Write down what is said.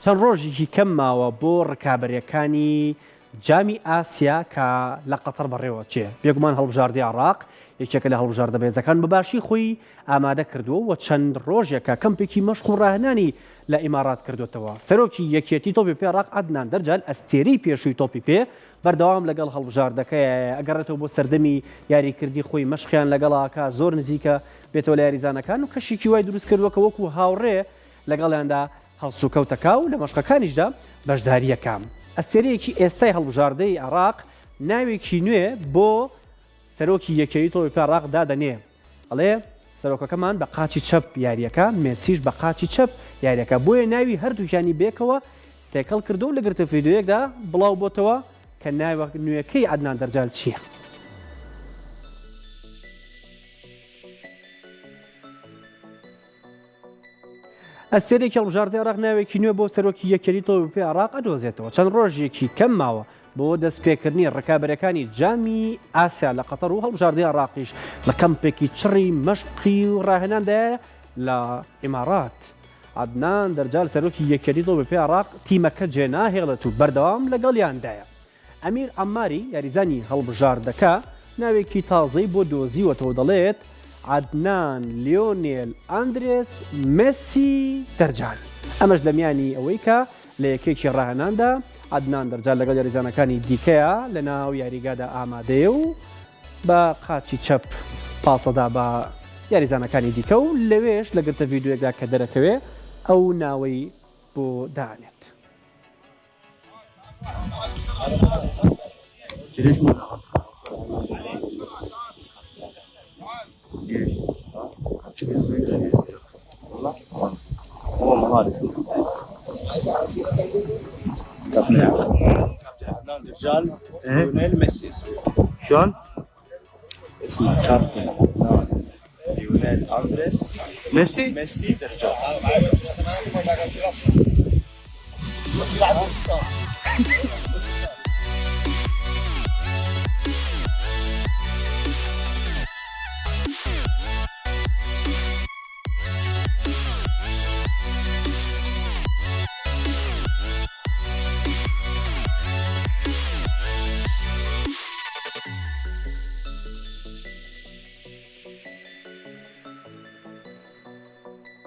چەند ڕۆژێکی کەم ماوە بۆ ڕکابەریەکانی جامی ئاسیا کە لە قەتەر بەڕێوە چێ بێگومان هەڵبژاردی عراق یەکێکە لە هەڵبژاردە بەهێزەکان بەباشی خۆی ئامادە کردووە و چەند ڕۆژێکە کەمپێکی مەشق و ڕاهێنانی لە ئیمارات کردوێتەوە. سەرۆکی یەکێتی تۆپی پێ عراق عەدنان دەرجال ئەستێرەی پێشووی تۆپی پێ بەردەوام لەگەڵ هەڵبژاردەکەی ئەگەڕێتەوە بۆ سەردەمی یاریکردی خۆی مەشقیان لەگەڵاکە زۆر نزیکە بێتەوە لە یاریزانەکان و کەشێکی وای دروست کردووە کە وەکو هاوڕێ لەگەڵیاندا هەڵسوکەوتەکە و لە مەشقەکانیشدا بەشداریەکە. ئەستێرەیەکی ئێستای هەڵبژاردەی عراق ناوێکی نوێ بۆ سەرۆکی یەکێتی تۆپی پێ عراق دادەنێ. ئەڵێ سەرۆکەکەمان بە قاچی چەپ یاریەکە، مێسیش بە قاچی چەپ یاریەکە، بۆیە ناوی هەردووشانی بێکەوە تێکەڵ کردو و لە گرتە ڤیدیۆیەکدا بڵاو بۆتەوە کە ناوە نوێیەکەی عەدنان دەرجال چییە؟ ئەستێرەیەکی هەڵبژاردەی عراق ناوێکی نوێ بۆ سەرۆکی یەکێتی تۆپی پێ عراق ئەدۆزێتەوە. چەند ڕۆژێکی کەم ماوە بۆ دەستپێکردنی ڕکابەرەکانی جامی ئاسیا لە قەتەر و هەڵبژاردەی عراقیش لە کەمپێکی چڕی مەشقی و ڕاهێناندایە لە ئیمارات. عەدنان دەرجال سەرۆکی یەکێتی تۆپی پێ عراق تیمەکە جێناهێڵێت و بەردەوام لەگەڵیاندایە. ئەمیر عەماری یاریزانی هەڵبژاردەکە ناوێکی تازەی بۆ دۆزیوەتەوە دەڵێت عەدنان لیۆنێل ئەندرێس مێسی دەرجال. ئەمەش لە میانی ئەوەی کە لە یەکێکی ڕاهێناندا عەدنان دەرجال لەگەڵ یاریزانەکانی دیکەیە لە ناو یاریگادا ئامادەیە و بە قاچی چەپ پاسەدا بە یاریزانەکانی دیکە و لەوێش لە گرتە ڤیدیۆیەکدا کە دەرەکەوێ ئەو ناوەی بۆ دانێت. عدنان دجال ليونيل ميسي اسمه شلون؟ اسمه كابتن عدنان ليونيل اندريس ميسي؟ ميسي دجال